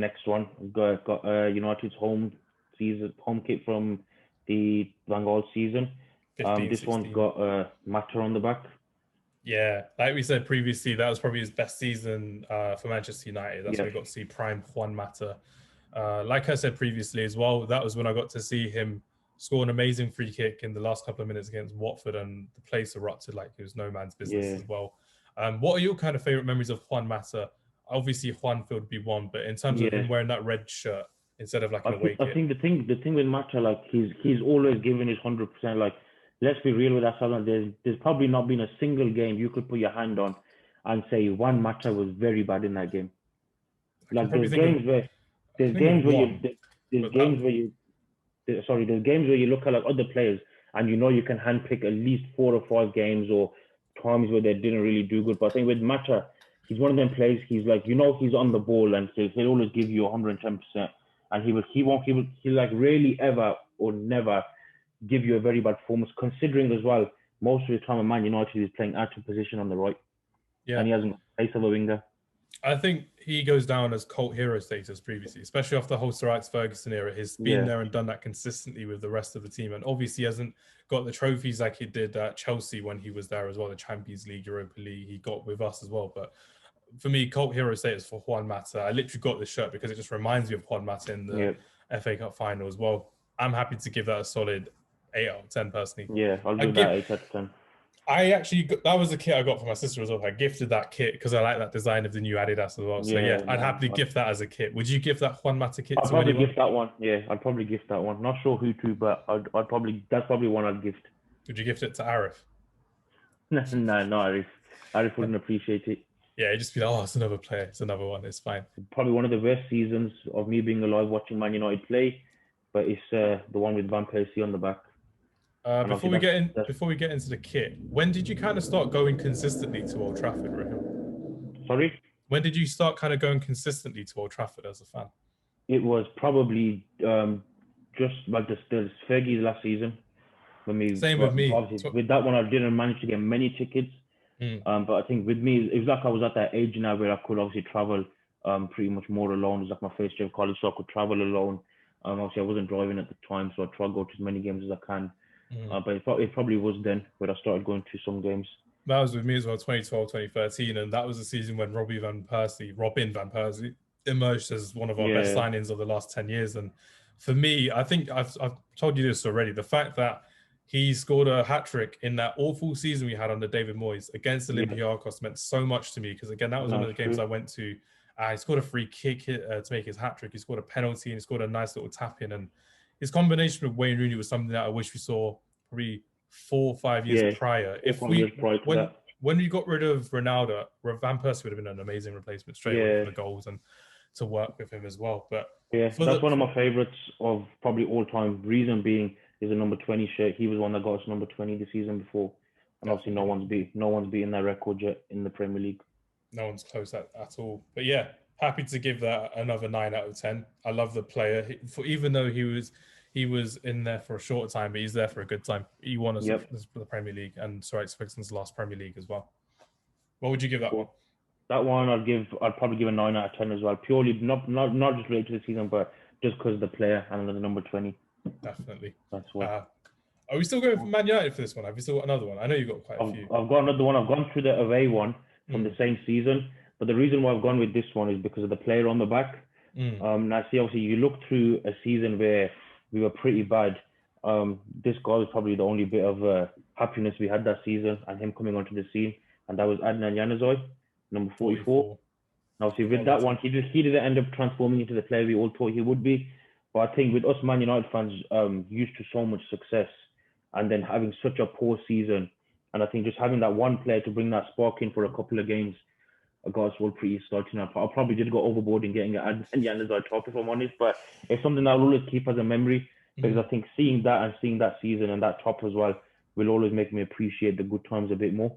next one. Got United's home kit from the Van Gaal season. 15, this 16. one's got Mata on the back. Yeah, like we said previously, that was probably his best season for Manchester United. That's when we got to see prime Juan Mata. Like I said previously as well, that was when I got to see him score an amazing free kick in the last couple of minutes against Watford, and the place erupted like it was no man's business as well. What are your kind of favorite memories of Juan Mata? Obviously, Juanfield would be one, but in terms of him wearing that red shirt instead of like an away kit. I think the thing with Mata, like he's always given his 100%. Like, let's be real with ourselves. There's probably not been a single game you could put your hand on and say Juan Mata was very bad in that game. Like there's games where you look at like other players and you know you can handpick at least 4 or 5 games or times where they didn't really do good. But I think with Mata, he's one of them players. He's like, you know, he's on the ball and he'll always give you 110%, and he like rarely ever or never give you a very bad performance. Considering as well, most of the time at Man United he's playing out of position on the right, and he hasn't got the pace of a winger. I think he goes down as cult hero status previously, especially after the whole Sir Alex Ferguson era. He's been there and done that consistently with the rest of the team. And obviously he hasn't got the trophies like he did at Chelsea when he was there as well, the Champions League, Europa League, he got with us as well. But for me, cult hero status for Juan Mata. I literally got this shirt because it just reminds me of Juan Mata in the FA Cup final as well. I'm happy to give that a solid 8 out of 10 personally. Yeah, I'll give that 8 out of 10. That was a kit I got for my sister as well. I gifted that kit because I like that design of the new Adidas as well. So I'd happily gift that as a kit. Would you gift that Juan Mata kit to anyone? I'd probably gift that one. Yeah, I'd probably gift that one. Not sure who to, but that's probably one I'd gift. Would you gift it to Arif? No, not Arif. Arif wouldn't appreciate it. Yeah, he'd just be like, oh, it's another player. It's another one. It's fine. Probably one of the worst seasons of me being alive watching Man United play, but it's the one with Van Persie on the back. Before we get into the kit, when did you kind of start going consistently to Old Trafford, Roheels? Sorry? When did you start kind of going consistently to Old Trafford as a fan? It was probably just like the Fergie's last season. Same with me. With that one, I didn't manage to get many tickets. But I think with me, it was like I was at that age now where I could obviously travel pretty much more alone. It was like my first year of college, so I could travel alone. Obviously, I wasn't driving at the time, so I tried to go to as many games as I can. But it probably was then when I started going to some games. That was with me as well, 2012, 2013. And that was the season when Robin Van Persie emerged as one of our best signings of the last 10 years. And for me, I think I've told you this already, the fact that he scored a hat-trick in that awful season we had under David Moyes against Olympiacos meant so much to me because, again, that was one of the games I went to. He scored a free kick to make his hat-trick. He scored a penalty and he scored a nice little tap-in. And his combination with Wayne Rooney was something that I wish we saw probably 4 or 5 years prior. When we got rid of Ronaldo, Van Persie would have been an amazing replacement straight away for the goals and to work with him as well. But that's one of my favourites of probably all time. Reason being is a number 20 shirt. He was one that got us number 20 the season before, and obviously no one's beaten that record yet in the Premier League. No one's close at all. But yeah, happy to give that another 9 out of 10. I love the player. Even though he was in there for a short time, but he's there for a good time. He won us the Premier League and Sir Alex Ferguson's last Premier League as well. What would you give that one? That one I'd probably give a 9 out of 10 as well. Purely not just related to the season, but just because of the player and the number 20. Definitely. That's what. Are we still going for Man United for this one? Have you still got another one? I know you've got quite a few. I've got another one. I've gone through the away one from the same season, but the reason why I've gone with this one is because of the player on the back. Now, see, obviously, you look through a season where we were pretty bad. This guy was probably the only bit of happiness we had that season, and him coming onto the scene, and that was Adnan Januzaj, number 44. Now, see, with that one, he didn't end up transforming into the player we all thought he would be. But I think with us Man United fans used to so much success and then having such a poor season, and I think just having that one player to bring that spark in for a couple of games got us all pretty exciting. I probably did go overboard in getting an Januzaj top, if I'm honest, but it's something I'll always keep as a memory because I think seeing that season and that top as well will always make me appreciate the good times a bit more.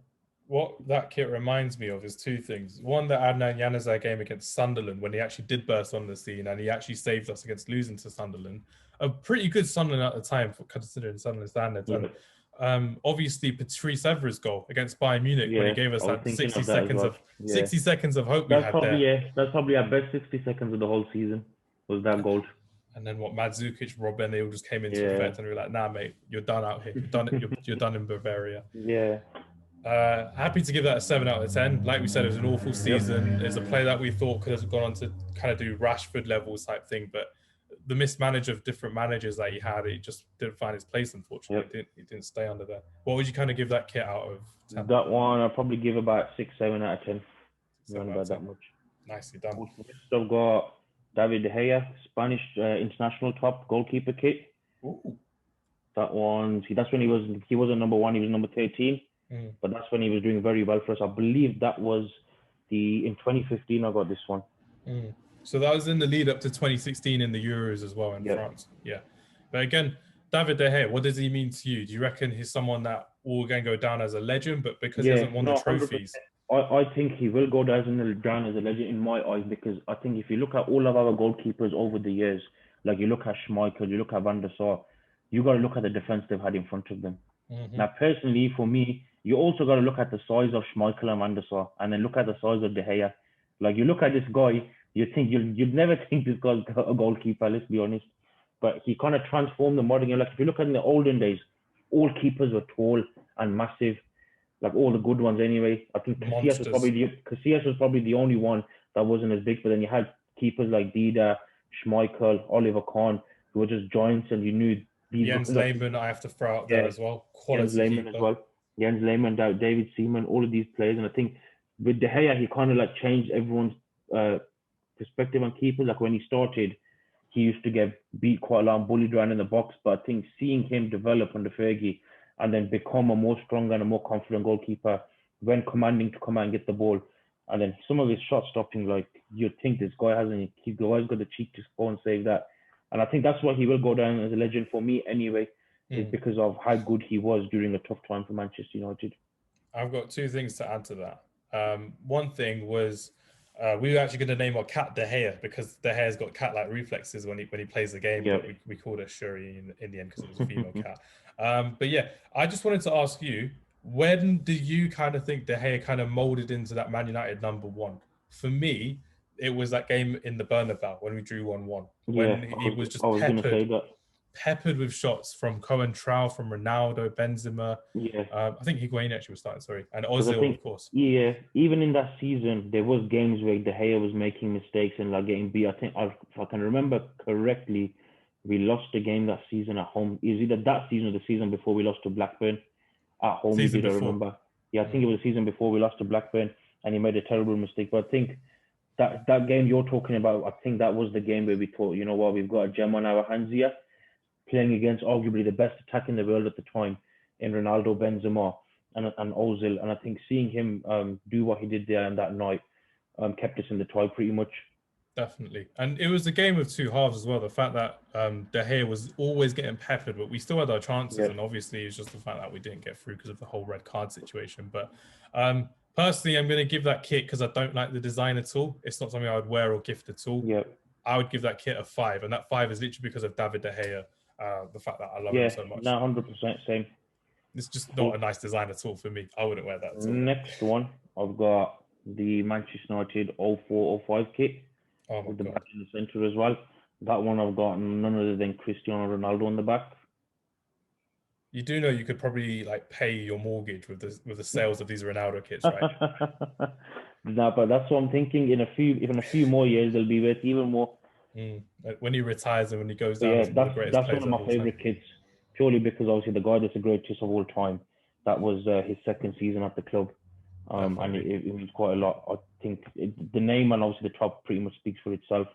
What that kit reminds me of is 2 things. One, the Adnan Januzaj game against Sunderland when he actually did burst on the scene and he actually saved us against losing to Sunderland. A pretty good Sunderland at the time, for considering Sunderland standards. And Obviously Patrice Evra's goal against Bayern Munich when he gave us that 60 seconds well. 60 seconds of hope we had there. That's probably our best 60 seconds of the whole season, was that goal. And then Mandzukic, Robben, they all just came into effect, and we were like, nah, mate, you're done out here. You're done in Bavaria. Yeah. Happy to give that a 7 out of 10. Like we said, it was an awful season. It's a player that we thought could have gone on to kind of do Rashford levels type thing, but the mismanage of different managers that he had, he just didn't find his place, unfortunately. He didn't stay under there. What would you kind of give that kit out of 10? That one, I'll probably give about 6, 7 out of 10. Not about that much. Nicely done. We've got David De Gea, Spanish international top goalkeeper kit. Ooh. That one, see, that's when he wasn't number 1, he was number 13. But that's when he was doing very well for us. I believe that was in 2015 I got this one. So that was in the lead up to 2016 in the Euros as well in France. Yeah. But again, David De Gea, what does he mean to you? Do you reckon he's someone that will again go down as a legend, but because he hasn't won the trophies? 100%. I think he will go down as a legend in my eyes, because I think if you look at all of our goalkeepers over the years, like you look at Schmeichel, you look at Van der Sar, you got to look at the defense they've had in front of them. Now, personally, for me, you also got to look at the size of Schmeichel and Van der Sar, and then look at the size of De Gea. Like, you look at this guy, you'd never think this guy's a goalkeeper, let's be honest. But he kind of transformed the modern game. Like, if you look at in the olden days, all keepers were tall and massive, like all the good ones anyway. I think Casillas was probably the only one that wasn't as big. But then you had keepers like Dida, Schmeichel, Oliver Kahn, who were just giants, and you knew these. Jens Lehmann, I have to throw out there as well. Jens Lehmann as well. Jens Lehmann, David Seaman, all of these players. And I think with De Gea, he kind of like changed everyone's perspective on keepers. Like when he started, he used to get beat quite a lot and bullied around in the box. But I think seeing him develop under Fergie and then become a more stronger and a more confident goalkeeper when commanding to come out and get the ball, and then some of his shot stopping, like you'd think this guy he's always got the cheek to go and save that. And I think that's why he will go down as a legend for me anyway, is because of how good he was during a tough time for Manchester United. I've got 2 things to add to that. One thing was we were actually going to name our cat De Gea, because De Gea's got cat-like reflexes when he plays the game. But we called her Shuri in the end because it was a female cat. But yeah, I just wanted to ask you, when do you kind of think De Gea kind of molded into that Man United number 1? For me, it was that game in the Bernabeu when we drew 1-1. When he was just peppered with shots from Cohen Trau, from Ronaldo, Benzema. I think Higuain actually was starting, and Ozil, of course. Yeah, even in that season, there was games where De Gea was making mistakes and like getting beat. I think, if I can remember correctly, we lost the game that season at home. It was either that season or the season before we lost to Blackburn at home. I remember. Yeah, I think it was the season before we lost to Blackburn, and he made a terrible mistake. But I think that game you're talking about, I think that was the game where we thought, you know what, we've got a gem on our hands here, playing against arguably the best attack in the world at the time in Ronaldo, Benzema, and Ozil. And I think seeing him do what he did there on that night kept us in the tie pretty much. Definitely. And it was a game of 2 halves as well. The fact that De Gea was always getting peppered, but we still had our chances. And obviously it's just the fact that we didn't get through because of the whole red card situation. But personally, I'm going to give that kit because I don't like the design at all. It's not something I would wear or gift at all. I would give that kit a 5. And that 5 is literally because of David De Gea. The fact that I love him so much. No, 100% same. It's just not a nice design at all for me. I wouldn't wear that at all. Next one, I've got the Manchester United 04-05 kit with the back in the centre as well. That one I've got none other than Cristiano Ronaldo on the back. You do know you could probably like pay your mortgage with the sales of these Ronaldo kits, right? No, but that's what I'm thinking. In a few more years, they'll be worth even more. When he retires and when he goes down, that's one of my favourite kits, purely because obviously the guy that's the greatest of all time. That was his 2nd season at the club, and it means quite a lot. I think the name and obviously the top pretty much speaks for itself.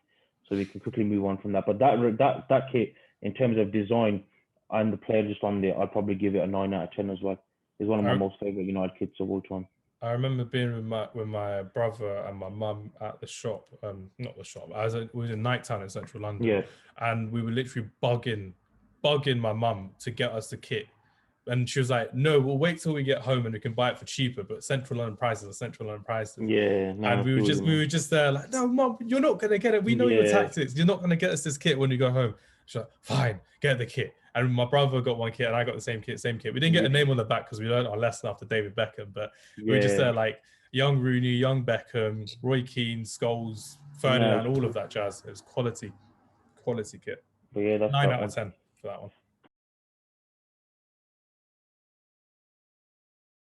So we can quickly move on from that. But that kit, in terms of design and the player just on there, I'd probably give it a 9 out of 10 as well. It's one of my most favourite United kits of all time. I remember being with my brother and my mum at the shop, not the shop. We was in Nighttown in central London, and we were literally bugging my mum to get us the kit, and she was like, "No, we'll wait till we get home and we can buy it for cheaper." But Central London prices are Central London prices. And we were just there like, "No, Mum, you're not gonna get it. We know your tactics. You're not gonna get us this kit when you go home." She's like, "Fine, get the kit." And my brother got one kit and I got the same kit. We didn't get a name on the back because we learned our lesson after David Beckham, but we were just there like young Rooney, young Beckham, Roy Keane, Scholes, Ferdinand, all of that jazz. It was quality kit. But yeah, that's 9 out of 10 for that one.